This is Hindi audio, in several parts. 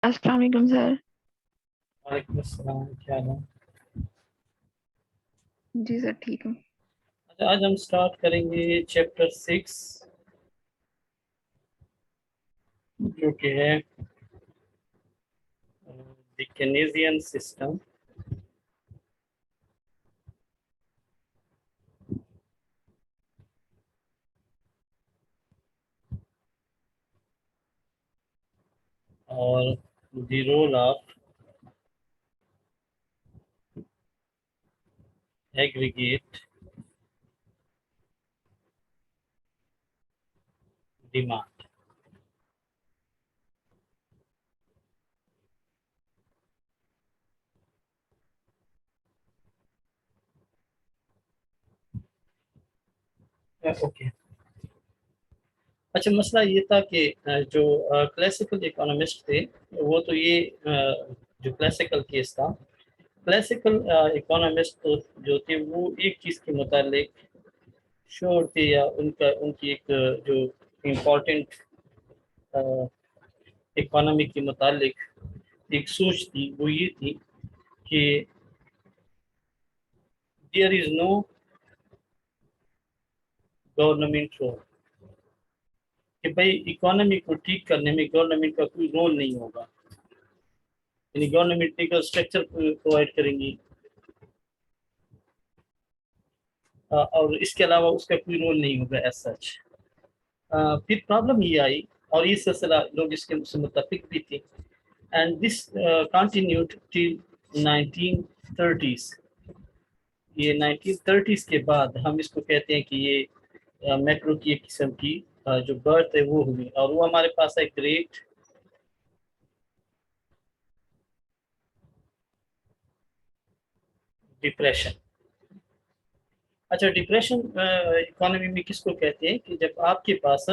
अस्सलाम वालेकुम सर। वालेकुम अस्सलाम, क्या हाल है? जी सर, ठीक हूँ। अच्छा, आज हम स्टार्ट करेंगे चैप्टर 6 जो कि है द केनेजियन सिस्टम। और the role of aggregate demand. Okay. अच्छा, मसला ये था कि जो क्लासिकल इकोनॉमिस्ट थे, वो तो ये जो क्लासिकल केस था, क्लासिकल इकोनॉमिस्ट तो जो थे वो एक चीज़ के मुतालिक श्योर थे, या उनका उनकी एक जो इम्पोर्टेंट इकोनॉमी के मुतालिक एक सोच थी, वो ये थी कि there is no government role, कि भाई इकोनॉमी को ठीक करने में गवर्नमेंट का कोई रोल नहीं होगा, यानी गवर्नमेंट लीगल स्ट्रक्चर प्रोवाइड करेंगी, और इसके अलावा उसका कोई रोल नहीं होगा एज सच। फिर प्रॉब्लम ये आई, और ये सिलसिला लोग इसके से मुतफिक भी थे, and this continued till 1930s। ये 1930s के बाद हम इसको कहते हैं कि ये मैक्रो की एक किस्म की जो बर्थ है वो हुई, और वो हमारे पास है ग्रेट डिप्रेशन। अच्छा, डिप्रेशन इकोनॉमी में किसको कहते हैं? कि जब आपके पास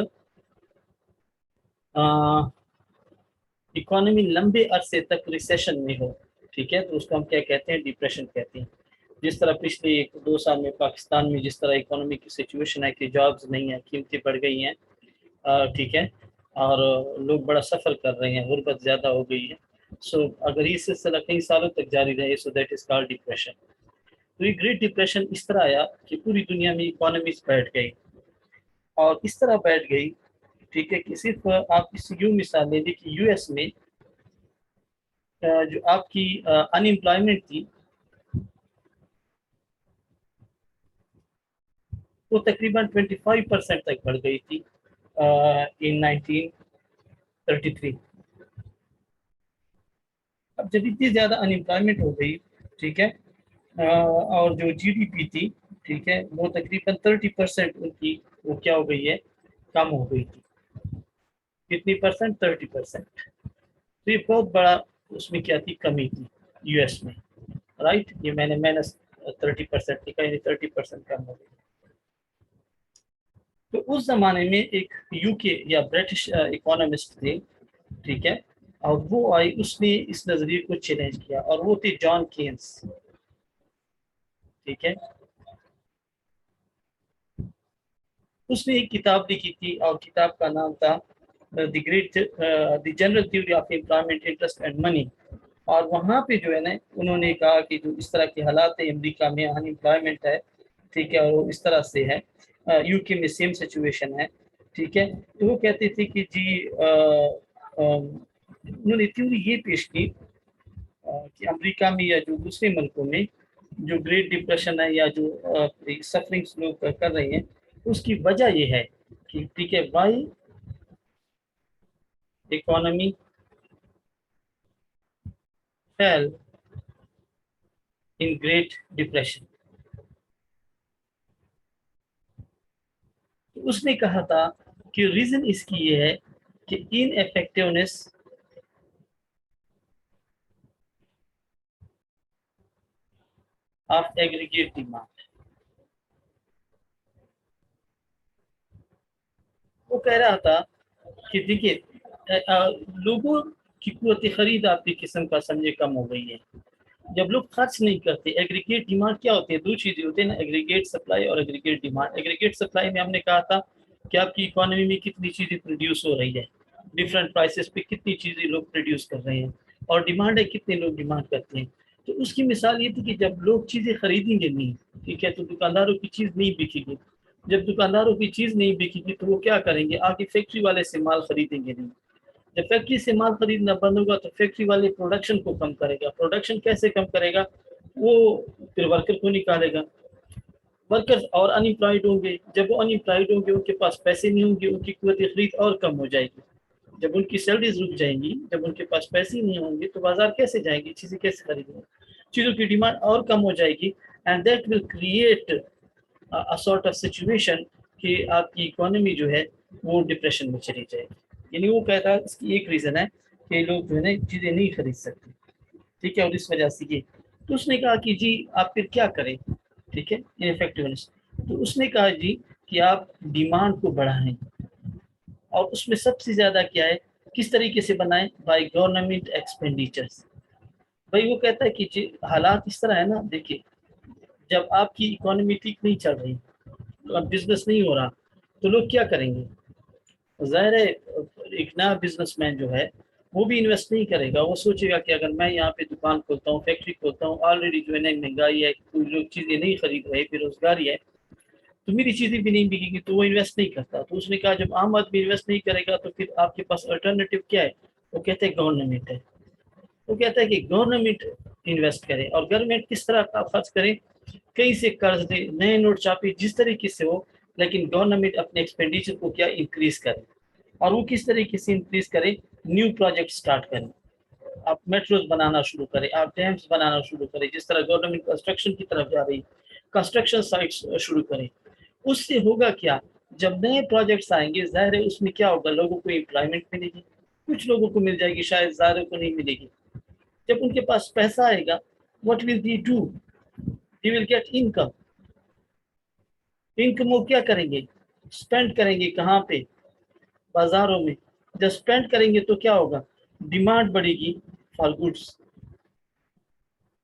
इकोनॉमी लंबे अरसे तक रिसेशन में हो, ठीक है, तो उसको हम क्या कहते हैं? डिप्रेशन कहते हैं। जिस तरह पिछले 1-2 साल में पाकिस्तान में जिस तरह इकोनॉमी की सिचुएशन है कि जॉब्स नहीं है, कीमतें बढ़ गई हैं, ठीक है, और लोग बड़ा सफ़र कर रहे हैं, गुर्बत ज़्यादा हो गई है। सो अगर ये सिलसिला कई सालों तक जारी रहे, so that is called depression. तो ये ग्रेट डिप्रेशन इस तरह आया कि पूरी दुनिया में इकोनॉमीज बैठ गई, और इस तरह बैठ गई, ठीक है, कि सिर्फ आप इससे यूँ मिसाल ले लीजिए कि यूएस में जो आपकी अनएम्प्लॉयमेंट थी, वो तकरीबन 25% तक बढ़ गई थी इन 1933। अब जब इतनी ज़्यादा अनएम्प्लॉयमेंट हो गई, ठीक है, और जो जीडीपी थी, ठीक है, वो तकरीबन 30% उनकी वो क्या हो गई है, कम हो गई थी। कितनी परसेंट? 30%। तो ये बहुत बड़ा उसमें क्या थी, कमी थी यूएस में, राइट। ये मैंने माइनस 30% लिखा, यानी 30% कम हो गई। तो उस जमाने में एक यूके या ब्रिटिश इकोनॉमिस्ट थे, ठीक है, और वो आई, उसने इस नजरिए को चैलेंज किया, और वो थे जॉन केन्स, ठीक है। उसने एक किताब लिखी थी, और किताब का नाम था the general theory of employment, interest and money. और वहाँ पे जो है ना, उन्होंने कहा कि जो इस तरह के हालात है अमेरिका में, अनएम्प्लॉयमेंट है, ठीक है, और इस तरह से है, यूके में सेम सिचुएशन है, ठीक है। तो वो कहते थे कि जी उन्होंने थ्योरी ये पेश की कि अमेरिका में या जो दूसरे मुल्कों में जो ग्रेट डिप्रेशन है, या जो सफरिंग्स लोग कर रहे हैं, उसकी वजह ये है कि, ठीक है, why economy fail in Great Depression. तो उसने कहा था कि रीजन इसकी ये है कि इन इफेक्टिवनेस ऑफ एग्रीगेट डिमांड। वो कह रहा था कि देखिए, लोगों की कुव्वत खरीद आपकी किस्म का समझे कम हो गई है। जब लोग खर्च नहीं करते, एग्रीगेट डिमांड क्या होती है? दो चीजें होती है ना, एग्रीगेट सप्लाई और एग्रीगेट डिमांड। एग्रीगेट सप्लाई में हमने कहा था कि आपकी इकोनॉमी में कितनी चीजें प्रोड्यूस हो रही है, डिफरेंट प्राइसेस पे कितनी चीज़ें लोग प्रोड्यूस कर रहे हैं, और डिमांड है कितने लोग डिमांड करते हैं। तो उसकी मिसाल ये थी कि जब लोग चीज़ें खरीदेंगे नहीं, ठीक है, तो दुकानदारों की चीज़ नहीं बिकेगी। जब दुकानदारों की चीज़ नहीं बिकेगी तो वो क्या करेंगे, आगे फैक्ट्री वाले से माल खरीदेंगे नहीं। जब फैक्ट्री से माल खरीदना बंद होगा तो फैक्ट्री वाले प्रोडक्शन को कम करेगा। प्रोडक्शन कैसे कम करेगा, वो फिर वर्कर को निकालेगा। वर्कर्स और अनएम्प्लॉयड होंगे, जब वो अनएम्प्लॉयड होंगे उनके पास पैसे नहीं होंगे, उनकी कुव्वत खरीद और कम हो जाएगी। जब उनकी सैलरीज रुक जाएंगी, जब उनके पास पैसे नहीं होंगे तो बाजार कैसे जाएंगे, चीज़ें कैसे खरीदेंगे, चीज़ों की डिमांड और कम हो जाएगी। And that will create a sort of situation कि आपकी इकोनॉमी जो है वो डिप्रेशन में चली जाएगी। यानी वो कहता है इसकी एक रीज़न है कि लोग जो है ना चीज़ें नहीं खरीद सकते, ठीक है, और इस वजह से ये। तो उसने कहा कि जी आप फिर क्या करें, ठीक है, इनफेक्टिवनेस। तो उसने कहा जी कि आप डिमांड को बढ़ाएं, और उसमें सबसे ज़्यादा क्या है, किस तरीके से बनाएं, बाय गवर्नमेंट एक्सपेंडिचर्स। भाई वो कहता है कि जी हालात इस तरह है ना, देखिए जब आपकी इकोनॉमी ठीक नहीं चल रही, अब बिजनेस नहीं हो रहा, तो लोग क्या करेंगे, ज़ाहिर है एक नया बिजनेसमैन जो है वो भी इन्वेस्ट नहीं करेगा। वो सोचेगा कि अगर मैं यहाँ पे दुकान खोलता हूँ, फैक्ट्री खोलता हूँ, ऑलरेडी जो है ना महंगाई है, कोई लोग चीज़ें नहीं खरीद रहे, बेरोजगारी है, तो मेरी चीज़ें भी नहीं बिकेगी, तो वो इन्वेस्ट नहीं करता। तो उसने कहा जब आम आदमी इन्वेस्ट नहीं करेगा तो फिर आपके पास अल्टरनेटिव क्या है, वो कहते हैं गवर्नमेंट है। वो कहता है कि गवर्नमेंट इन्वेस्ट करे, और गवर्नमेंट किस तरह का खर्च करे, कहीं से कर्ज दे, नए नोट छापे, जिस तरीके से हो, लेकिन गवर्नमेंट अपने एक्सपेंडिचर को क्या इंक्रीज करे। और वो किस तरीके से इंक्रीज करें, न्यू प्रोजेक्ट स्टार्ट करें, आप मेट्रोज बनाना शुरू करें, आप डैम्स बनाना शुरू करें, जिस तरह गवर्नमेंट कंस्ट्रक्शन की तरफ जा रही, कंस्ट्रक्शन साइट्स शुरू करें। उससे होगा क्या, जब नए प्रोजेक्ट्स आएंगे जाहिर है उसमें क्या होगा, लोगों को एम्प्लॉयमेंट मिलेगी, कुछ लोगों को मिल जाएगी, शायद ज़्यादा को नहीं मिलेगी। जब उनके पास पैसा आएगा, what will they do, they will get income. Income वो क्या करेंगे, स्पेंड करेंगे कहाँ पे, बाजारों में। जब स्पेंड करेंगे तो क्या होगा, डिमांड बढ़ेगी फॉर गुड्स।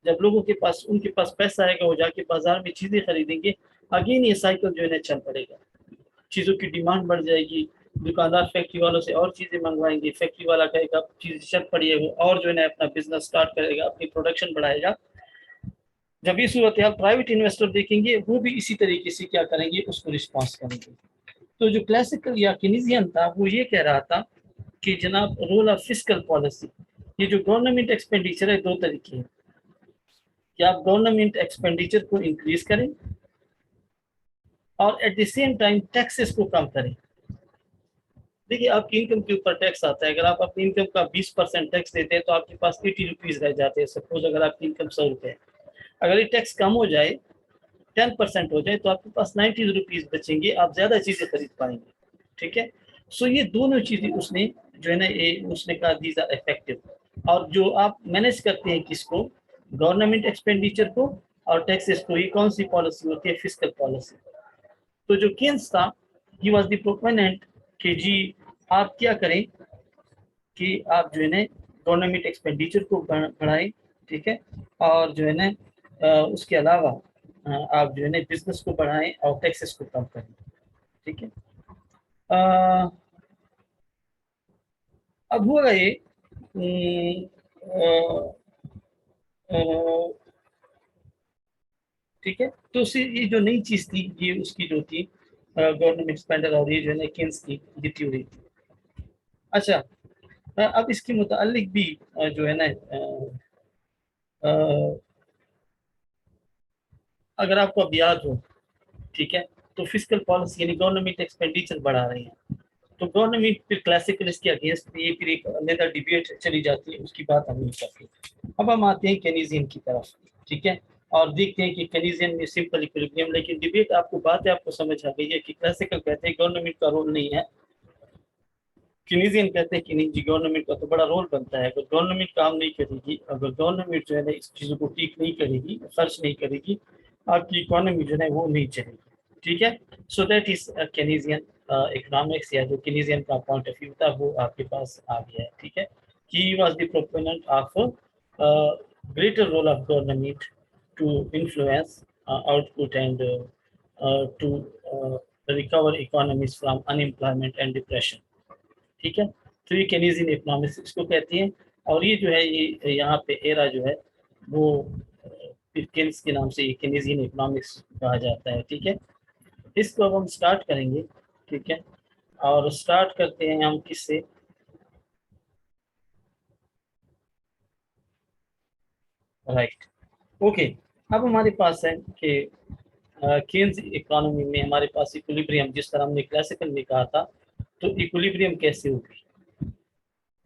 जब लोगों के पास उनके पास पैसा आएगा, वो जाके बाजार में चीजें खरीदेंगे, अगेन ये साइकिल जो है ना चल पड़ेगा, चीजों की डिमांड बढ़ जाएगी, दुकानदार फैक्ट्री वालों से और चीजें मंगवाएंगे, फैक्ट्री वाला कहेगा चीज चल पड़ी है, वो और जो है ना अपना बिजनेस स्टार्ट करेगा, अपनी प्रोडक्शन बढ़ाएगा। जब ये सूरत हाल प्राइवेट इन्वेस्टर देखेंगे, वो भी इसी तरीके से क्या करेंगे, उसको रिस्पॉन्स करेंगे। तो जो क्लासिकल या केनीजियन था वो ये कह रहा था कि जनाब रोल ऑफ फिस्कल पॉलिसी, ये जो गवर्नमेंट एक्सपेंडिचर है दो तरीके हैं, कि आप गवर्नमेंट एक्सपेंडिचर को इंक्रीज करें और at the same time taxes को कम करें। देखिए आपकी इनकम के ऊपर टैक्स आता है, अगर आप अपनी इनकम का 20% टैक्स देते हैं तो आपके पास 80 रुपीज रह जाते हैं। सपोज अगर आपकी इनकम 100 रुपये है, अगर ये टैक्स कम हो जाए, 10% हो जाए, तो आपके पास 90 रुपीज बचेंगे, आप ज्यादा चीजें खरीद पाएंगे, ठीक है। सो ये दोनों चीजें उसने जो है ना ये उसने कहा दीज आर इफेक्टिव। और जो आप मैनेज करते हैं किसको, गवर्नमेंट एक्सपेंडिचर को और टैक्सेस को, ये कौन सी पॉलिसी होती है, फिस्कल पॉलिसी। तो जो केन्स था, ही वाज द प्रोपोनेंट कि जी आप क्या करें कि आप जो है ना गवर्नमेंट एक्सपेंडिचर को बढ़ाएं, ठीक है, और जो है ना उसके अलावा आप जो है ना बिजनेस को बढ़ाएं और टैक्सेस को कम करें, ठीक है। अ, अब हुआ ये अ, ठीक है। तो उसी ये जो नई चीज थी, ये उसकी जो थी गवर्नमेंट स्पेंडर, और ये जो है ना केन्स की ये थ्योरी थी। अच्छा, अब इसके मुतालिक भी जो है ना अ, अगर आपको अब याद हो, ठीक है, तो फिस्कल पॉलिसी यानी गवर्नमेंट एक्सपेंडिचर बढ़ा रही है, तो गवर्नमेंट फिर क्लासिकल इसके अगेंस्ट ये फिर एक अलग डिबेट चली जाती है, उसकी बात हम नहीं करते। अब हम आते हैं केनीजियन की तरफ, ठीक है, और देखते हैं कि केनीजियन में सिंपल इक्विलिब्रियम, लेकिन डिबेट आपको बात है, आपको समझ आ गई है कि क्लासिकल कहते हैं गवर्नमेंट का रोल नहीं है, केनीजियन कहते हैं कि नहीं जी गवर्नमेंट का तो बड़ा रोल बनता है। अगर गवर्नमेंट काम नहीं करेगी, अगर गवर्नमेंट जो है ना इस चीज़ों को ठीक नहीं करेगी, खर्च नहीं करेगी, आपकी इकोनॉमी जो है वो नहीं चलेगी, ठीक है। So that is Keynesian economics, या जो केनीजियन का पॉइंट ऑफ व्यू था वो आपके पास आ गया है, ठीक है। He was the proponent of greater role of government to influence output and to recover economies from unemployment and depression, ठीक है। तो ये केनीजियन इकोनॉमिक्स इसको कहती हैं। और ये जो है ये यहाँ पे एरा जो है वो केन्स के नाम से ये केनीजियन इकोनॉमिक्स कहा जाता है। ठीक है, इसको अब हम स्टार्ट करेंगे। ठीक है, और स्टार्ट करते हैं हम किससे? Right, okay. अब हमारे पास है कि केन्स इकोनॉमी में हमारे पास इक्विलिब्रियम, जिस तरह हमने क्लासिकल में कहा था, तो इक्विलिब्रियम कैसे होगी?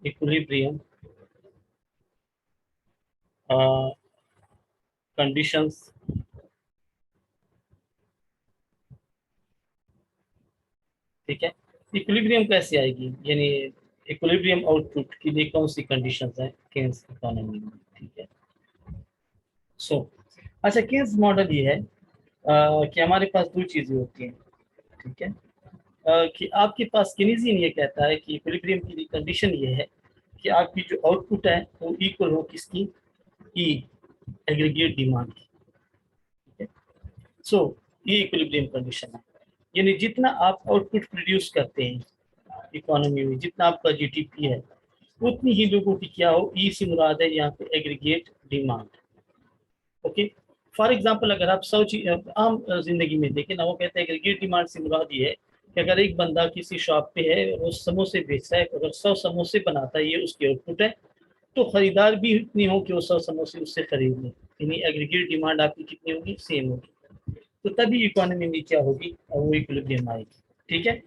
इक्विलिब्रियम कंडीशंस, ठीक है। इक्विलिब्रियम कैसे आएगी, यानी इक्विलिब्रियम आउटपुट के लिए कौन सी कंडीशंस हैं केन्स इकोनॉमी में? ठीक है, सो अच्छा, केन्स मॉडल ये है कि हमारे पास दो चीजें होती हैं। ठीक है, कि आपके पास केनीजियन ये कहता है कि इक्विलिब्रियम की कंडीशन ये है कि आपकी जो आउटपुट है वो इक्वल हो किसकी? ई एग्रीगेट डिमांड की। ठीक है, सो ये इक्विलिब्रियम कंडीशन है, यानी जितना आप आउटपुट प्रोड्यूस करते हैं इकोनॉमी में, जितना आपका जीडीपी है, उतनी ही लोगों की क्या हो, ई से मुराद है यहाँ पे aggregate demand. Okay, for example अगर आप आम जिंदगी में देखें ना, वो कहते हैं एग्रीगेट डिमांड से मुराद ये है कि अगर एक बंदा किसी शॉप पे है, वो समोसे बेच रहा है, अगर 100 समोसे बनाता है, ये उसकी आउटपुट है, तो खरीदार भी इतनी हो कि वो 100 समोसे उससे खरीद लें, यानी एग्रीगेट डिमांड आपकी कितनी होगी? सेम होगी। तो तभी इकोनॉमी में क्या होगी? और वो इक्विलिब्रियम आएगी। ठीक है,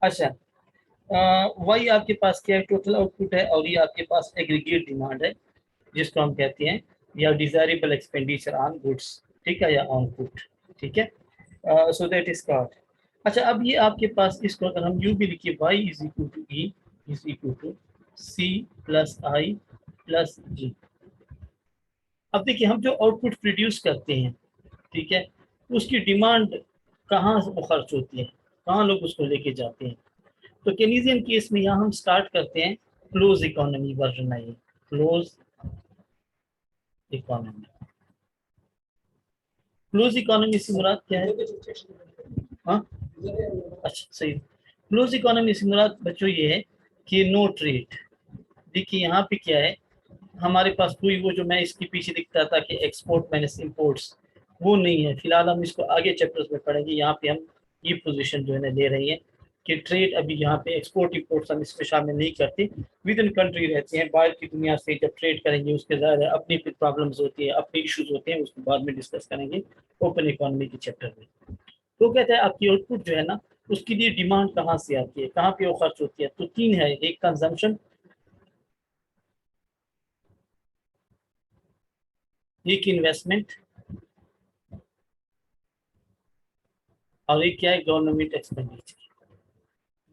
अच्छा, वही आपके पास क्या है? टोटल आउटपुट है, और ये आपके पास एग्रीगेट डिमांड है, जिसको हम कहते हैं या डिजायरेबल एक्सपेंडिचर ऑन गुड्स, ठीक है, या ऑन गुड। ठीक है, सो दैट इज कॉल्ड। अच्छा, अब ये आपके पास इसको अगर हम यू भी लिखिए, y is equal to E is equal to C plus I plus G. अब देखिए, हम जो आउटपुट प्रोड्यूस करते हैं, ठीक है, उसकी डिमांड कहाँ वो खर्च होती है, कहाँ लोग उसको लेके जाते हैं? तो केनीजियन केस में यहाँ हम स्टार्ट करते हैं क्लोज इकोनॉमी वर्जन है ये, क्लोज इकोनॉमी। क्लोज इकोनॉमी से मुराद क्या है? हाँ, अच्छा, सही। क्लोज इकोनॉमी से मुराद बच्चों ये है कि नो ट्रेड। देखिए यहाँ पे क्या है, हमारे पास कोई वो जो मैं इसके पीछे दिखता था कि एक्सपोर्ट माइनस इम्पोर्ट्स, वो नहीं है। फिलहाल हम इसको आगे चैप्टर्स में पढ़ेंगे। यहाँ पे हम ये पोजीशन जो है ना ले रही है कि ट्रेड अभी यहाँ पे एक्सपोर्ट इम्पोर्ट्स हम इसमें शामिल नहीं करते, विद इन कंट्री रहते हैं। बाहर की दुनिया से जब ट्रेड करेंगे उसके ज़्यादा अपनी फिर प्रॉब्लम्स होती है, अपने इश्यूज होते हैं, उसको बाद में डिस्कस करेंगे ओपन इकोनॉमी के चैप्टर में। तो कहते हैं आपकी आउटपुट जो है ना, उसके लिए डिमांड कहाँ से आती है, कहाँ पे वो खर्च होती है? तो तीन है, एक कंजम्पशन, एक इन्वेस्टमेंट, और एक क्या है? Government expenditure.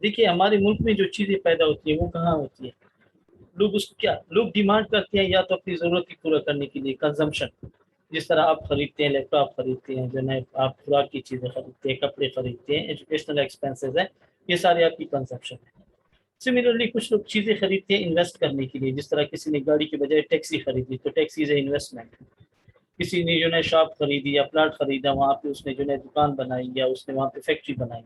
देखिए हमारे मुल्क में जो चीजें पैदा होती है वो कहाँ होती है? लोग उसको क्या, लोग डिमांड करते हैं या तो अपनी जरूरत की पूरा करने के लिए, कंजम्पशन, जिस तरह आप खरीदते हैं, लैपटॉप खरीदते हैं, जो है आप खुराक की चीजें खरीदते हैं, कपड़े खरीदते हैं, एजुकेशनल एक्सपेंसेस है, ये सारे आपकी कंजम्पशन है। सिमिलरली कुछ लोग चीजें खरीदते हैं इन्वेस्ट करने के लिए, जिस तरह किसी ने गाड़ी के बजाय टैक्सी खरीदी, तो टैक्सी इज इन्वेस्टमेंट। किसी ने जो है शॉप खरीदी या प्लाट खरीदा, वहाँ पे उसने जो है दुकान बनाई या उसने वहाँ पे फैक्ट्री बनाई,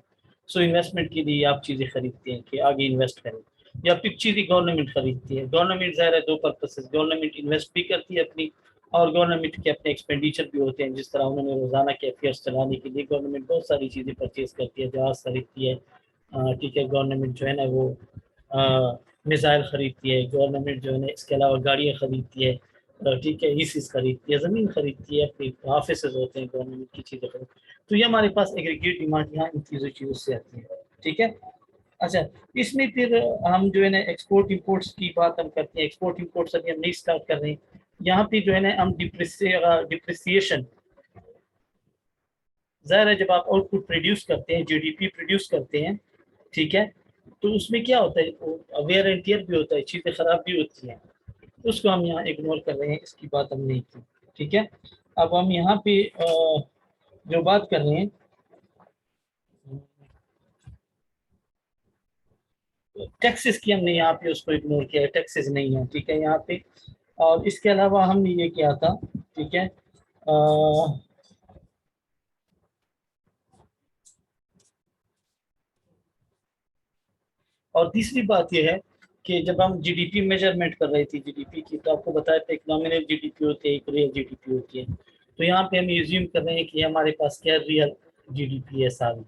सो इन्वेस्टमेंट के लिए आप चीज़ें खरीदते हैं कि आगे इन्वेस्ट करें। या फिर चीज़ें गवर्नमेंट खरीदती है, गवर्नमेंट ज़ाहिर है दो पर्पसेस, गवर्नमेंट इन्वेस्ट भी करती है अपनी, और गवर्नमेंट के अपने एक्सपेंडिचर भी होते हैं, जिस तरह उन्होंने रोजाना के अफेयर्स चलाने के लिए गवर्नमेंट बहुत सारी चीज़ें परचेज करती है, जहाज खरीदती है, ठीक है, गवर्नमेंट जो है ना वो मिसाइल खरीदती है, गवर्नमेंट जो है ना इसके अलावा गाड़ियाँ खरीदती है, ठीक है, ईसीस खरीदती है, ज़मीन खरीदती है, फिर ऑफिस होते हैं गवर्नमेंट की चीज़ें खरीद। तो ये हमारे पास एग्रीगेट डिमांड यहाँ इन चीज़ों से आती है। ठीक है, अच्छा, इसमें फिर हम जो है ना एक्सपोर्ट इंपोर्ट्स की बात हम करते हैं। एक्सपोर्ट इंपोर्ट्स अभी हम नहीं स्टार्ट कर रहे हैं। यहाँ पे जो है ना हम डिप्रिसिएशन, ज़ाहिर है जब आप आउटपुट प्रोड्यूस करते हैं, जीडीपी प्रोड्यूस करते हैं, ठीक है, तो उसमें क्या होता है? वेयर एंड टियर भी होता है, चीज़ें खराब भी होती हैं, उसको हम यहाँ इग्नोर कर रहे हैं, इसकी बात हम नहीं की। ठीक है, अब हम यहाँ पे जो बात कर रहे हैं, टैक्सेस की, हमने यहाँ पे उसको इग्नोर किया है, टैक्सेस नहीं है, ठीक है, यहाँ पे। और इसके अलावा हमने ये किया था, ठीक है, और तीसरी बात यह है कि जब हम जीडीपी मेजरमेंट कर रहे थे जीडीपी की, तो आपको बताया था एक नॉमिनल जीडीपी होती है, एक रियल जीडीपी होती है। तो यहाँ पे हम एज्यूम कर रहे हैं कि हमारे पास क्या रियल जीडीपी है, सारी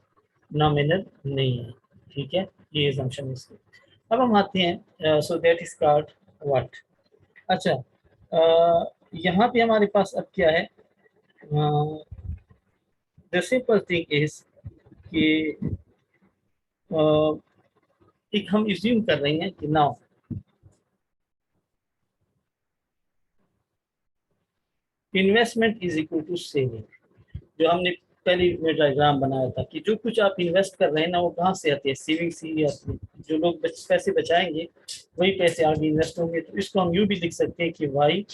नॉमिनल नहीं है। ठीक है, ये assumption है इसकी। अब हम आते हैं, so that is called what. अच्छा, यहाँ पे हमारे पास अब क्या है, द सिंपल थिंग इज कि एक हम एज्यूम कर रहे हैं कि now investment is equal to saving. जो हमने पहले में डायग्राम बनाया था कि जो कुछ आप इन्वेस्ट कर रहे हैं ना, वो कहाँ से आते हैं, सेविंग से ही आते हैं। जो लोग पैसे बचाएंगे वही पैसे आगे इन्वेस्ट होंगे। तो इसको हम यूँ भी लिख सकते हैं कि वाई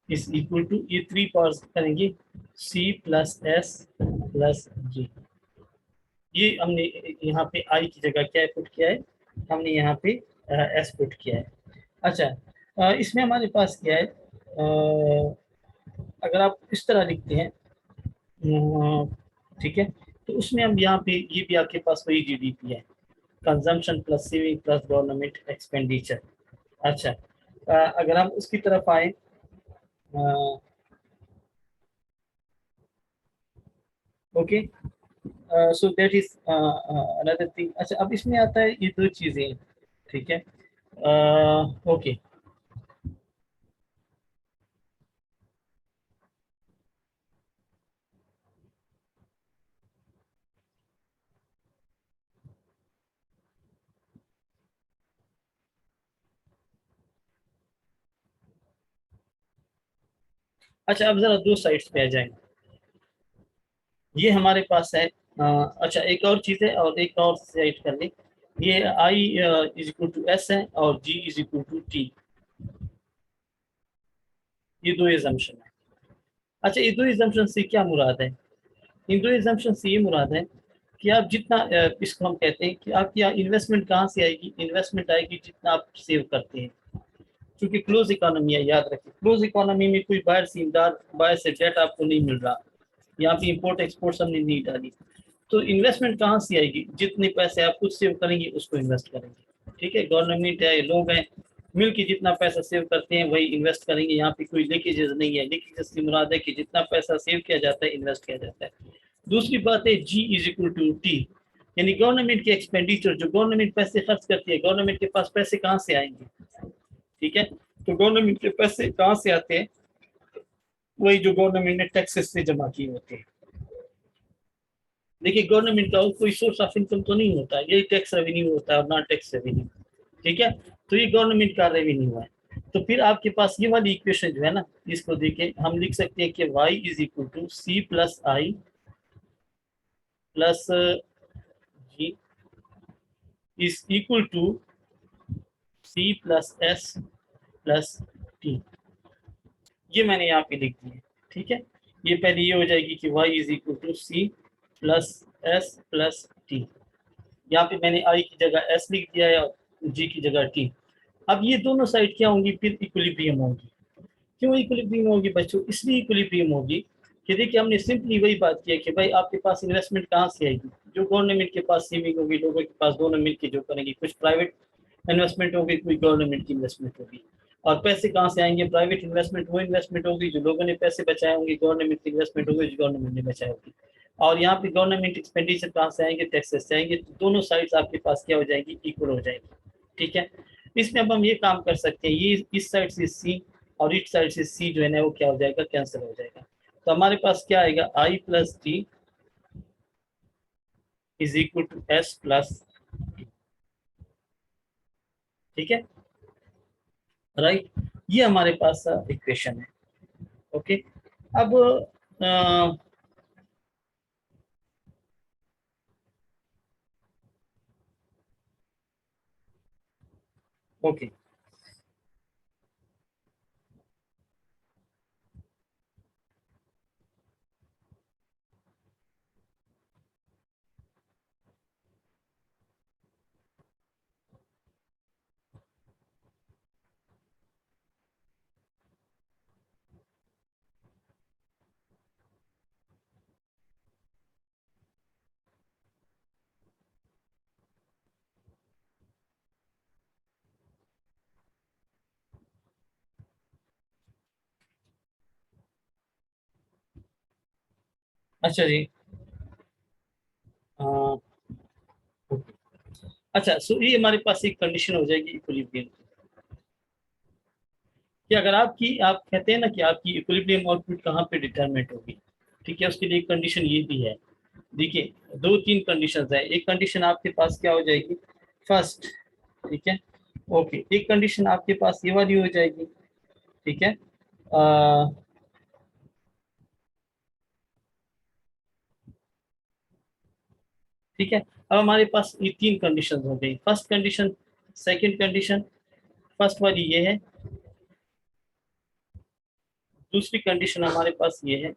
इज इक्वल टू, ये थ्री पार्ट्स करेंगे, सी प्लस एस प्लस जी। ये हमने यहाँ पे आई की जगह क्या पुट किया है, हमने यहाँ पे एस पुट किया है। अच्छा, इसमें हमारे पास क्या है, अगर आप इस तरह लिखते हैं, ठीक है, तो उसमें हम यहाँ पे ये भी आपके पास वही जीडीपी है, consumption plus saving plus government expenditure. अच्छा, अगर हम उसकी तरफ आए, okay, so that is another thing. अच्छा, अब इसमें आता है ये दो चीजें, ठीक है, ओके। अच्छा, अब जरा दो साइड्स पे आ जाएंगे। ये हमारे पास है, अच्छा एक और चीज है, और एक और साइड कर ले। ये आई इज इक्वल टू एस है और जी इज इक्वल टू टी। ये दो एजम्पशन है। अच्छा, ये दो एजम्पशन से क्या मुराद है, इन दो एजम्पशन से ये मुराद है कि आप जितना, इसको हम कहते हैं कि आपकी इन्वेस्टमेंट कहाँ से आएगी, इन्वेस्टमेंट आएगी जितना आप सेव करते हैं। क्योंकि क्लोज इकोनॉमी है, याद रखिए, क्लोज इकोनॉमी में कोई बाहर से इमदाद, बाहर से डेट आपको नहीं मिल रहा। यहाँ पे इंपोर्ट एक्सपोर्ट हमने नहीं डाली। तो इन्वेस्टमेंट कहाँ से आएगी, जितने पैसे आप खुद सेव करेंगे उसको इन्वेस्ट करेंगे। ठीक है, गवर्नमेंट है, लोग हैं, मिल के जितना पैसा सेव करते हैं वही इन्वेस्ट करेंगे। यहाँ पे कोई लीकेजेस नहीं है। लीकेजेस की मुराद है कि जितना पैसा सेव किया जाता है इन्वेस्ट किया जाता है। दूसरी बात है जी इज इक्वल टू टी, यानी गवर्नमेंट के एक्सपेंडिचर, जो गवर्नमेंट पैसे खर्च करती है, गवर्नमेंट के पास पैसे कहाँ से आएंगे। ठीक है, तो गवर्नमेंट के पैसे कहाँ से आते हैं, वही जो गवर्नमेंट ने टैक्सेस से जमा किए होते हैं। देखिए, गवर्नमेंट का कोई सोर्स ऑफ इनकम तो नहीं होता, यही टैक्स रेवेन्यू होता है और नॉन टैक्स रेवेन्यू। ठीक है, तो ये गवर्नमेंट का रेवेन्यू है। तो फिर आपके पास ये वाली इक्वेशन जो है ना, इसको देखें, हम लिख सकते हैं कि y is equal to C plus I plus G is equal to C plus S plus T. ये मैंने यहाँ पे लिख दिया। ठीक है, ये पहले ये हो जाएगी कि y is equal to C plus S plus T. यहाँ पे मैंने आई की जगह एस लिख दिया है और जी की जगह टी। अब ये दोनों साइड क्या होंगी, फिर इक्विलिब्रियम होगी। क्यों इक्विलिब्रियम होगी बच्चों, इसलिए इक्विलिब्रियम होगी कि देखिए, हमने सिंपली वही बात की है कि भाई आपके पास इन्वेस्टमेंट कहाँ से आएगी, जो गवर्नमेंट के पास सेविंग होगी, लोगों के पास, दोनों मिलकर जो करेंगे, कुछ प्राइवेट इन्वेस्टमेंट होगी, कोई गवर्नमेंट की इन्वेस्टमेंट होगी। और पैसे कहाँ से आएंगे, प्राइवेट इन्वेस्टमेंट वो इन्वेस्टमेंट होगी जो लोगों ने पैसे बचाए होंगे, गवर्नमेंट की इन्वेस्टमेंट होगी जो गवर्नमेंट ने बचाए होगी। और यहाँ पे गवर्नमेंट एक्सपेंडिचर कहाँ से आएंगे, टैक्सेस से आएंगे। तो दोनों साइड्स आपके पास क्या हो जाएगी, इक्वल हो जाएगी। ठीक है, इसमें अब हम ये काम कर सकते हैं, ये इस साइड से सी और इस साइड से सी जो है ना, वो क्या हो जाएगा, कैंसिल हो जाएगा। तो हमारे पास क्या आएगा, I plus T is equal to S plus. ठीक है, राइट, ये हमारे पास इक्वेशन है। ओके, अब ओके, अच्छा जी। हाँ। अच्छा, सो ये हमारे पास एक कंडीशन हो जाएगी इक्विलिब्रियम, कि अगर आपकी, आप कहते हैं ना कि आपकी इक्विलिब्रियम आउटपुट कहाँ पे डिटरमिनेट होगी, ठीक है, उसके लिए एक कंडीशन ये भी है। देखिए, दो तीन कंडीशंस है। एक कंडीशन आपके पास क्या हो जाएगी, फर्स्ट, ठीक है, ओके, एक कंडीशन आपके पास ये वाली हो जाएगी, ठीक है। अ, ठीक है, अब हमारे पास ये तीन कंडीशन हो गई, first condition, second condition, first वाली ये है, दूसरी कंडीशन हमारे पास ये है,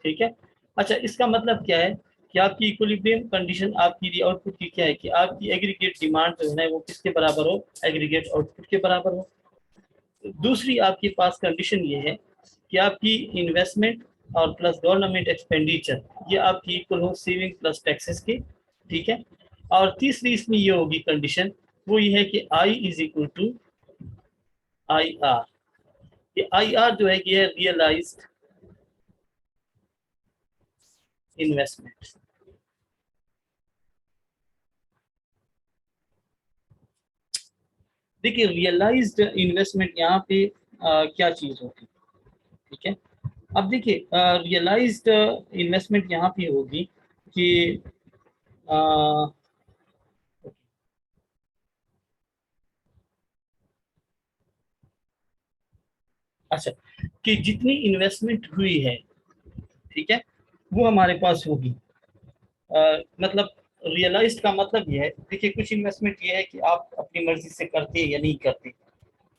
ठीक है। अच्छा, इसका मतलब क्या है कि आपकी इक्विलिब्रियम कंडीशन आपकी आउटपुट की क्या है, कि आपकी एग्रीगेट डिमांड जो है वो किसके बराबर हो, एग्रीगेट आउटपुट के बराबर हो। दूसरी आपके पास कंडीशन ये है कि आपकी इन्वेस्टमेंट और प्लस गवर्नमेंट एक्सपेंडिचर, ये आपकी इक्वल हो सेविंग प्लस टैक्सेस के, ठीक है। और तीसरी इसमें ये होगी कंडीशन, वो ये है कि I is equal to I R. ये आई आर जो है ये है रियलाइज्ड इन्वेस्टमेंट। देखिए, रियलाइज्ड इन्वेस्टमेंट यहाँ पे क्या चीज होगी, ठीक है। अब देखिए, रियलाइज्ड इन्वेस्टमेंट यहाँ पे होगी कि अ, अच्छा, कि जितनी इन्वेस्टमेंट हुई है, ठीक है, वो हमारे पास होगी। मतलब रियलाइज्ड का मतलब ये है, देखिए कुछ इन्वेस्टमेंट ये है कि आप अपनी मर्जी से करते हैं या नहीं करते,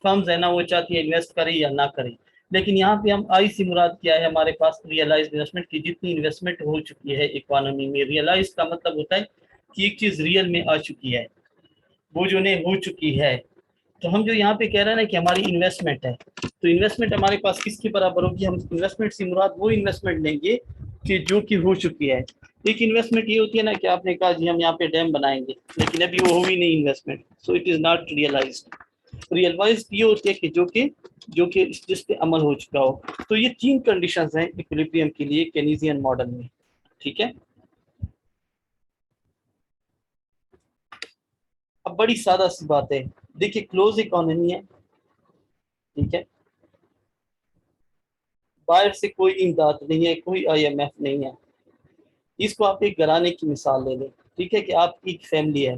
फर्म्स है ना वो चाहती है इन्वेस्ट करें या ना करें। लेकिन यहाँ पे हम आई से मुराद क्या है, हमारे पास रियलाइज इन्वेस्टमेंट की जितनी इन्वेस्टमेंट हो चुकी है इकोनॉमी में, रियलाइज का मतलब होता है कि एक चीज रियल में आ चुकी है, वो जो ने हो चुकी है। तो हम जो यहाँ पे कह रहे हैं ना कि हमारी इन्वेस्टमेंट है, तो इन्वेस्टमेंट हमारे पास किसके बराबर होगी, हम इन्वेस्टमेंट से मुराद वो इन्वेस्टमेंट लेंगे कि जो कि हो चुकी है। एक इन्वेस्टमेंट ये होती है ना कि आपने कहा जी हम यहाँ पे डैम बनाएंगे, लेकिन अभी वो हुई नहीं investment, so it is not realised. Realised ये होती है कि जो कि जिस पे अमल हो चुका हो। तो ये तीन कंडीशंस हैं इक्विलिब्रियम के लिए केनीजियन मॉडल में, ठीक है। अब बड़ी सादा सी बात है, देखिए क्लोज इकोनॉमी है, ठीक है, बाहर से कोई इमदाद नहीं है, कोई आईएमएफ नहीं है। इसको आप एक घराने की मिसाल ले लें, ठीक है, कि आपकी एक फैमिली है,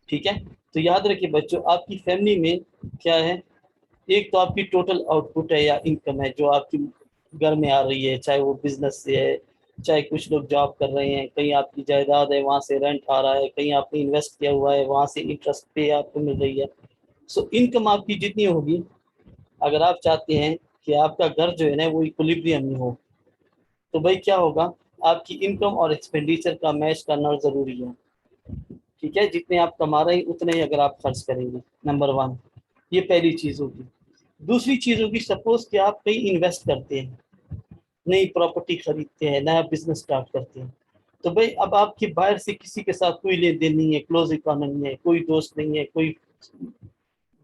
ठीक है। तो याद रखिए बच्चों, आपकी फैमिली में क्या है, एक तो आपकी टोटल आउटपुट है या इनकम है जो आपकी घर में आ रही है, चाहे वो बिजनेस से है, चाहे कुछ लोग जॉब कर रहे हैं, कहीं आपकी जायदाद है वहां से रेंट आ रहा है, कहीं आपने इन्वेस्ट किया हुआ है वहां से इंटरेस्ट पे आपको मिल रही है। सो इनकम आपकी जितनी होगी, अगर आप चाहते हैं कि आपका घर जो है ना वो इक्विलिब्रियम में हो, तो भाई क्या होगा, आपकी इनकम और एक्सपेंडिचर का मैच करना जरूरी है, ठीक है। जितने आप कमा रहे हैं उतने ही अगर आप खर्च करेंगे, नंबर वन, ये पहली चीज होगी। दूसरी चीज होगी, सपोज कि आप कहीं इन्वेस्ट करते हैं, नई प्रॉपर्टी खरीदते हैं, नया बिजनेस स्टार्ट करते हैं, तो भाई अब आपके बाहर से किसी के साथ कोई लेन देन नहीं है, क्लोज इकोनॉमी है, कोई दोस्त नहीं है, कोई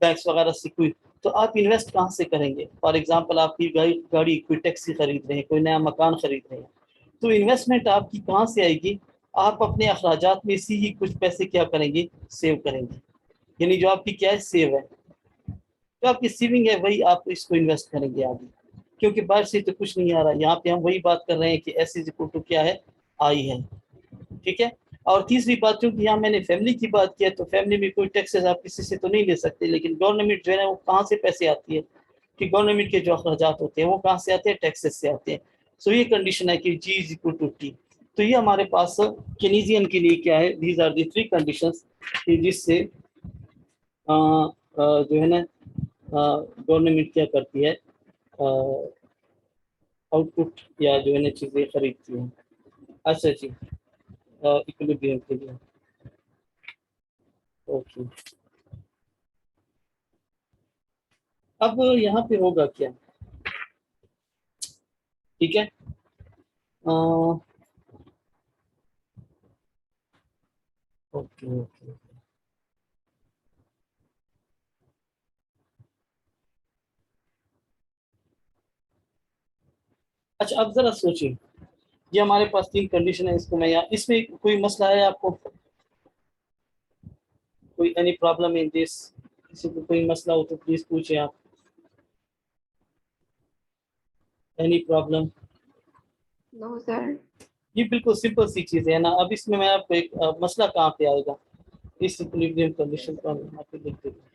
बैंक्स वगैरह से कोई, तो आप इन्वेस्ट कहाँ से करेंगे। फॉर एग्जांपल आपकी गाड़ी कोई टैक्सी खरीद रहे हैं, कोई नया मकान खरीद रहे हैं, तो इन्वेस्टमेंट आपकी कहाँ से आएगी, आप अपने अखराजात में से ही कुछ पैसे क्या करेंगे, सेव करेंगे। यानी जो आपकी क्या है, सेव है, जो आपकी सेविंग है वही आप इसको इन्वेस्ट करेंगे आगे, क्योंकि बाहर से तो कुछ नहीं आ रहा। यहाँ पे हम वही बात कर रहे हैं कि एस इज इक्वल टू क्या है, आई है, ठीक है। और तीसरी बात, क्योंकि यहाँ मैंने फैमिली की बात किया, तो फैमिली में कोई टैक्सेस आप किसी से तो नहीं ले सकते, लेकिन गवर्नमेंट जो है वो कहाँ से पैसे आती है, कि गवर्नमेंट के जो अखराजात होते हैं वो कहाँ से आते हैं, टैक्सेस से आते हैं। सो ये कंडीशन है कि G is equal to T. तो ये हमारे पास केनीजियन के लिए क्या है, these are the three conditions, जिससे जो है ना गवर्नमेंट क्या करती है, आउटपुट या जो है ना चीजें खरीदती है। अच्छा जी, इक्विलिब्रियम के लिए, ओके। अब यहाँ पे होगा क्या, ठीक है, ओके ओके। अच्छा, अब जरा सोचिए, ये हमारे पास 3 कंडीशन है, इसको मैं यहाँ, इसमें कोई मसला है आपको, कोई एनी प्रॉब्लम इन दिस, किसी को कोई मसला हो तो प्लीज पूछे आप, एनी प्रॉब्लम। No sir. ये बिल्कुल सिंपल सी चीज है ना। अब इसमें मैं आपको एक मसला कहाँ पे आएगा, इस इक्विलिब्रियम कंडीशन को हम यहाँ पे लिख देते हैं।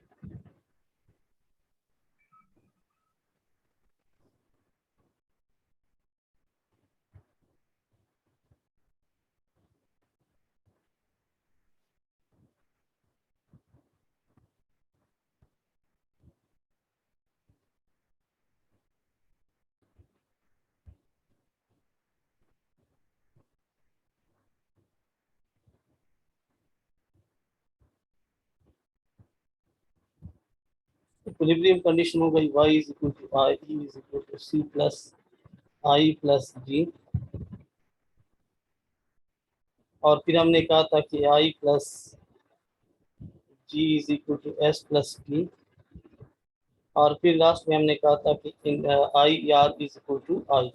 इक्विलिब्रियम कंडीशन हो गई y is equal to i, e is equal to c plus i plus g, और फिर हमने कहा था कि i plus g is equal to s plus t, और फिर लास्ट में हमने कहा था कि I R is equal to I,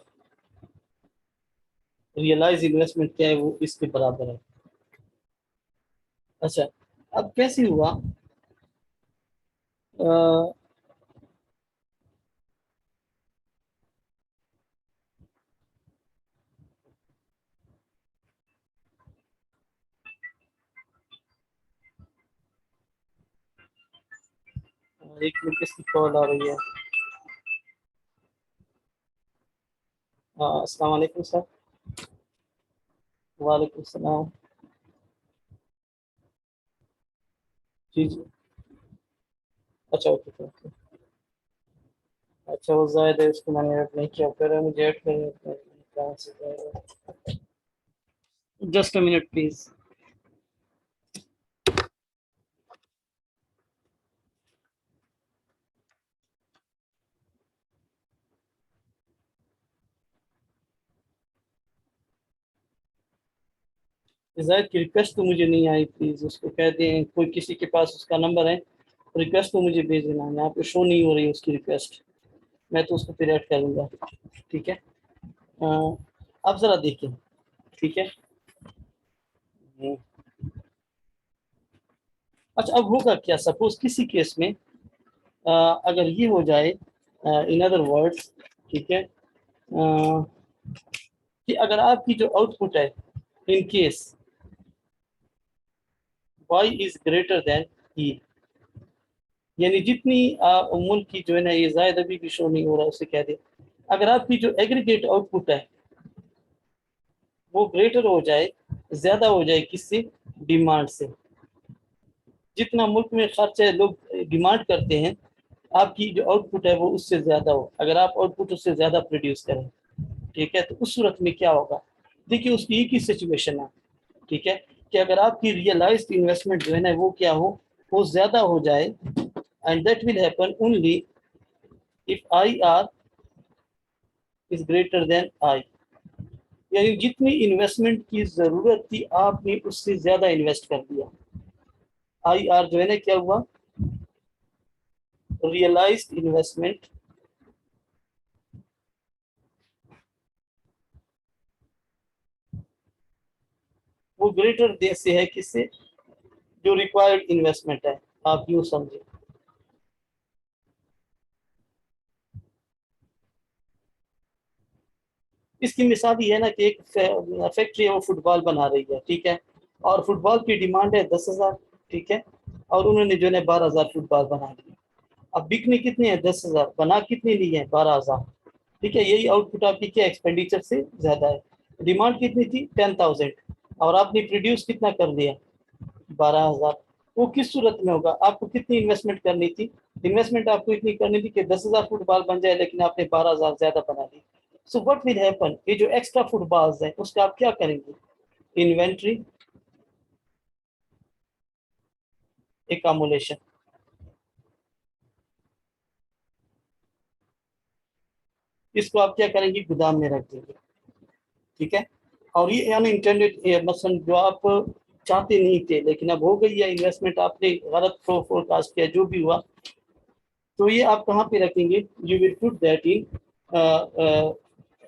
realise investment क्या है वो इसके बराबर है। अच्छा, अब कैसे हुआ, एक मिनट किसकी कॉल आ रही है। अस्सलाम वालेकुम सर। वालेकुम सलाम। जी जी। अच्छा ओके ओके। अच्छा वो जायद है, उसको मैंने ऐड नहीं किया, फिर मुझे ऐड करना कहाँ से जाएगा, जस्ट अ मिनट प्लीज। जायद की रिक्वेस्ट तो मुझे नहीं आई, प्लीज उसको कह दें, कोई किसी के पास उसका नंबर है, रिक्वेस्ट तो मुझे भेज देना, यहाँ पे शो नहीं हो रही उसकी रिक्वेस्ट, मैं तो उसको फिर ऐड करूँगा। ठीक है, आप जरा देखिए। ठीक है। हम्म। अच्छा, अब होगा क्या, सपोज किसी केस में अगर ये हो जाए, इन अदर वर्ड्स, ठीक है, कि अगर आपकी जो आउटपुट है, in case y is greater then e, यानी जितनी मुल्क की जो है ना, ये जायद अभी भी शो नहीं हो रहा, उसे कह दे, अगर आपकी जो एग्रीगेट आउटपुट है वो ग्रेटर हो जाए, ज्यादा हो जाए किससे, डिमांड से, जितना मुल्क में खर्च है, लोग डिमांड करते हैं, आपकी जो आउटपुट है वो उससे ज्यादा हो, अगर आप आउटपुट उससे ज्यादा प्रोड्यूस करें, ठीक है, तो उस सूरत में क्या होगा। देखिए उसकी एक ही सिचुएशन है, ठीक है, कि अगर आपकी रियलाइज्ड इन्वेस्टमेंट जो है ना वो क्या हो, वो ज्यादा हो जाए, and that will happen only if I R is greater than I, यानी जितनी इन्वेस्टमेंट की जरूरत थी आपने उससे ज्यादा इन्वेस्ट कर दिया, आई आर जो है ना क्या हुआ, रियलाइज्ड इन्वेस्टमेंट वो ग्रेटर दे से है किससे, जो रिक्वायर्ड इन्वेस्टमेंट है, आप यूं समझे। इसकी मिसाल ये है ना कि एक फैक्ट्री है वो फुटबॉल बना रही है, ठीक है, और फुटबॉल की डिमांड है 10,000, ठीक है, और उन्होंने जो है 12,000 फुटबॉल बना ली। अब बिकने कितने हैं, 10,000, बना कितने लिए हैं, 12,000, ठीक है, यही आउटपुट आपकी क्या एक्सपेंडिचर से ज्यादा है। डिमांड कितनी थी, 10,000, और आपने प्रोड्यूस कितना कर दिया, 12,000। वो किस सूरत में होगा, आपको कितनी इन्वेस्टमेंट करनी थी, इन्वेस्टमेंट आपको इतनी करनी थी कि 10,000 फुटबॉल बन जाए, लेकिन आपने 12,000 ज्यादा बना दी। सो व्हाट विल हैपन, ये जो एक्स्ट्रा फुटबॉल्स है उसका आप क्या करेंगे, इन्वेंट्री एकमुलेशन, इसको आप क्या करेंगे, गोदाम में रख देंगे, ठीक है। और ये अनइंटेंडेड मसलन जो आप चाहते नहीं थे, लेकिन अब हो गई है इन्वेस्टमेंट, आपने गलत फोरकास्ट किया, जो भी हुआ, तो ये आप कहाँ पे रखेंगे, you will put that in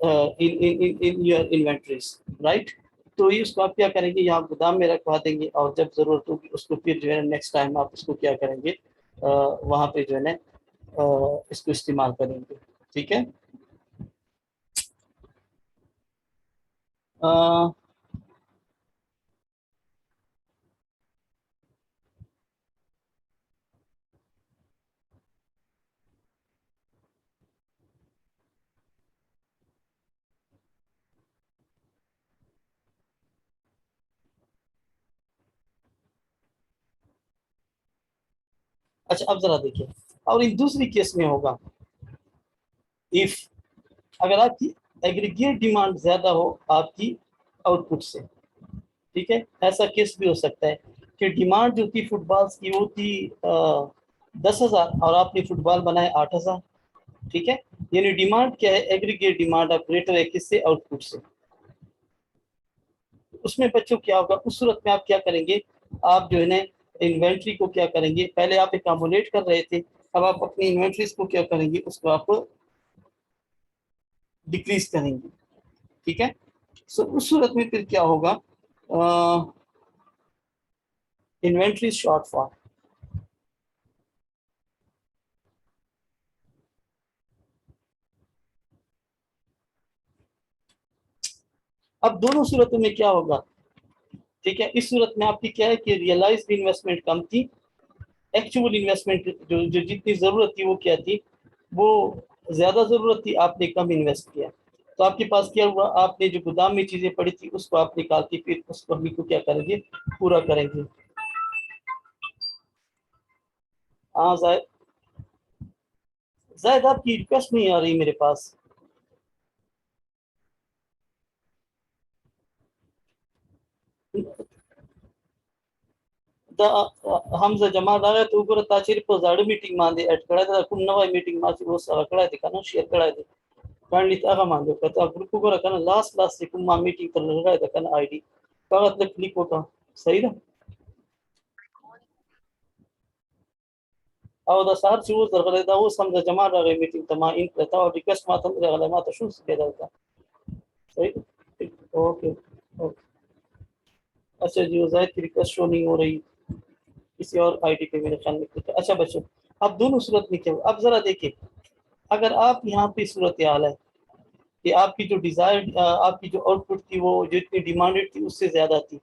in your inventories, right. तो ये उसको आप क्या करेंगे, यहाँ गोदाम में रखवा देंगे और जब जरूरत होगी उसको फिर जो है नेक्स्ट टाइम आप उसको क्या करेंगे, वहाँ पे जो है ना इसको इस्तेमाल करेंगे, ठीक है। अ, अच्छा अब जरा देखिए, और इन दूसरी केस में होगा, इफ अगर आपकी एग्रीगेट डिमांड ज्यादा हो आपकी आउटपुट से, ठीक है, ऐसा केस भी हो सकता है कि डिमांड जो थी फुटबॉल्स की वो थी 10,000 और आपने फुटबॉल बनाए 8,000, ठीक है। यानी डिमांड क्या है, एग्रीगेट डिमांड ऑफ ग्रेटर है किससे, आउटपुट से। उसमें बच्चों क्या होगा, उस सूरत में आप क्या करेंगे, आप जो है ना इन्वेंट्री को क्या करेंगे, पहले आप एकम्युलेट कर रहे थे, अब आप अपनी इन्वेंट्रीज को क्या करेंगे, उसको आप डिक्रीज करेंगे, ठीक है। सो उस सूरत में फिर क्या होगा, इन्वेंट्री शॉर्टफॉल। अब दोनों सूरतों में क्या होगा, ठीक है, इस सूरत में आपकी क्या है कि रियलाइज्ड इन्वेस्टमेंट कम थी, एक्चुअल इन्वेस्टमेंट जो जो जितनी जरूरत थी वो क्या थी, वो ज्यादा जरूरत थी, आपने कम इन्वेस्ट किया। तो आपके पास क्या हुआ, आपने जो गोदाम में चीजें पड़ी थी उसको आप निकाल के फिर उस कमी को क्या करेंगे, पूरा करेंगे। हाँ जायद, जायद आपकी रिक्वेस्ट नहीं आ रही मेरे पास। हमजा जमा दागा तो ऊपर ताचिर पर जाड़ मीटिंग मांदे एट कड़ा था कुम नवा मीटिंग मासी वो सारा कड़ा थे ना शेयर कड़ा थे कांडी तागा मांदो कहता ग्रुप को रखना लास्ट लास्ट से कुम मीटिंग कर लगा था ना आईडी कागज ले क्लिक होता सही ना। और द सार चूज दरगले दा वो समझ जमा दागा मीटिंग तमा इन कहता और रिक्वेस्ट मातम दरगले मा तो शूज के था सही। Okay okay. अच्छा जी, जायद की रिक्वेस्ट शो नहीं हो रही, किसी और आईडी पे मेरे ख्याल में कुछ है। अच्छा बच्चों, अब दोनों सूरत में क्या, अब जरा देखिए, अगर आप यहाँ पे सूरत हाल है कि आपकी जो डिजायर आपकी जो आउटपुट थी वो जो इतनी डिमांडेड थी उससे ज्यादा थी,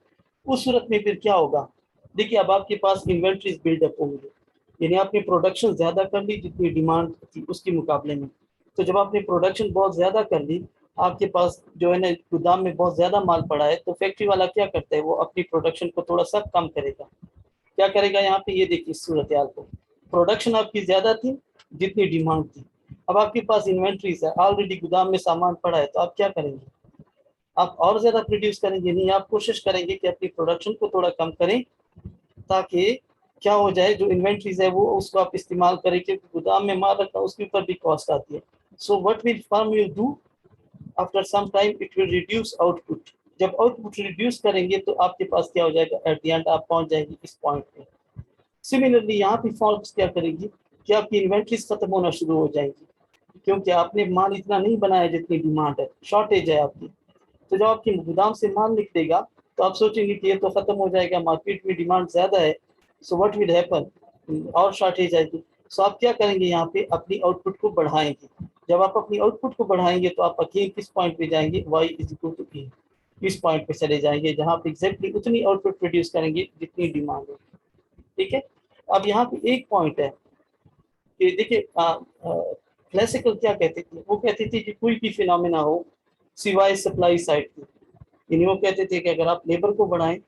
उस सूरत में फिर क्या होगा, देखिए अब आपके पास इन्वेंट्रीज बिल्डअप होंगे, यानी आपने प्रोडक्शन ज्यादा कर ली जितनी डिमांड थी उसके मुकाबले में। तो जब आपने प्रोडक्शन बहुत ज्यादा कर ली, आपके पास जो है ना गोदाम में बहुत ज्यादा माल पड़ा है, तो फैक्ट्री वाला क्या करता है, वो अपनी प्रोडक्शन को थोड़ा सा कम करेगा। क्या करेगा, यहाँ पे ये देखिए सूरत हाल को, प्रोडक्शन आपकी ज्यादा थी जितनी डिमांड थी, अब आपके पास इन्वेंट्रीज है, ऑलरेडी गोदाम में सामान पड़ा है, तो आप क्या करेंगे, आप और ज्यादा प्रोड्यूस करेंगे नहीं, आप कोशिश करेंगे कि अपनी प्रोडक्शन को थोड़ा कम करें, ताकि क्या हो जाए, जो इन्वेंट्रीज है वो उसको आप इस्तेमाल करें, क्योंकि गोदाम में माल रखा उसके ऊपर भी कॉस्ट आती है। So what will firm you do, after some time it will reduce output. जब आउटपुट रिड्यूस करेंगे तो आपके पास क्या हो जाएगा, एट द एंड आप पहुंच जाएंगे इस पॉइंट पे। सिमिलरली यहाँ पे फॉल्ट क्या करेगी कि आपकी इन्वेंट्रीज खत्म होना शुरू हो जाएगी, क्योंकि आपने माल इतना नहीं बनाया जितनी डिमांड है, शॉर्टेज है आपकी। तो जब आपकी गोदाम से माल निकलेगा तो आप सोचेंगे कि ये तो खत्म हो जाएगा, मार्केट में डिमांड ज्यादा है, सो व्हाट विल हैपन, और शॉर्टेज आएगी। सो आप क्या करेंगे, यहाँ पे अपनी आउटपुट को बढ़ाएंगे। जब आप अपनी आउटपुट को बढ़ाएंगे तो आप अगेन किस पॉइंट पे जाएंगे, y इज इक्वल टू ई, इस पॉइंट पे चले जाएंगे जहाँ पे एग्जैक्टली उतनी आउटपुट प्रोड्यूस करेंगे जितनी डिमांड है, ठीक है। अब यहाँ पे एक पॉइंट है कि देखिए क्लासिकल क्या कहते थे, वो कहते थे कि कोई भी फिनोमेना हो सिवाय सप्लाई साइड की, यानी वो कहते थे कि अगर आप लेबर को बढ़ाएं,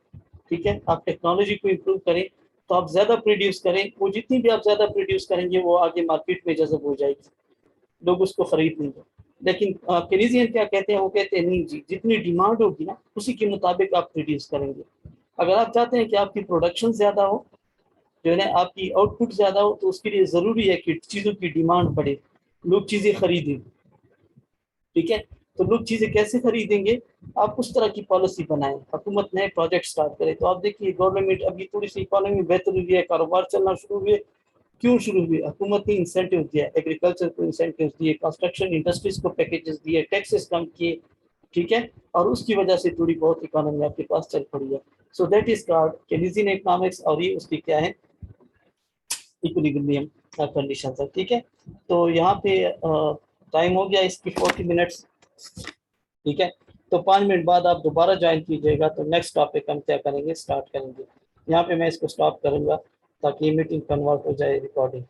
ठीक है, आप टेक्नोलॉजी को इम्प्रूव करें, तो आप ज्यादा प्रोड्यूस करें, वो जितनी भी आप ज्यादा प्रोड्यूस करेंगे वो आगे मार्केट में जज़ब हो जाएगी, लोग उसको खरीद लेंगे। लेकिन केनेजियन क्या कहते हैं, वो कहते हैं नहीं जी, जितनी डिमांड होगी ना उसी के मुताबिक आप प्रोड्यूस करेंगे। अगर आप चाहते हैं कि आपकी प्रोडक्शन ज्यादा हो, जो है ना आपकी आउटपुट ज्यादा हो, तो उसके लिए जरूरी है कि चीजों की डिमांड बढ़े, लोग चीजें खरीदें, ठीक है। तो लोग चीजें कैसे खरीदेंगे, आप उस तरह की पॉलिसी बनाएं, हुकूमत नए प्रोजेक्ट स्टार्ट करे। तो आप देखिए गवर्नमेंट अभी थोड़ी सी इकोनॉमी बेहतर हुई है, कारोबार चलना शुरू हुए, क्यों शुरू हुई? हुकूमत ने इंसेंटिव दिया, एग्रीकल्चर को इंसेंटिव दिए, कंस्ट्रक्शन इंडस्ट्रीज को पैकेजेस दिए, टैक्सेस कम किए, ठीक है, और उसकी वजह से थोड़ी बहुत इकोनॉमी आपके पास चल पड़ी है। So that is called Keynesian economics, और ये उसकी क्या है, इक्विलिब्रियम कंडीशन है, ठीक है। तो यहाँ पे टाइम हो गया इसकी 40 मिनट्स, ठीक है। तो 5 मिनट बाद आप दोबारा ज्वाइन कीजिएगा, तो नेक्स्ट टॉपिक हम क्या करेंगे, स्टार्ट करेंगे। यहाँ पे मैं इसको स्टॉप करूंगा ताकि मीटिंग कन्वर्ट हो जाए रिकॉर्डिंग।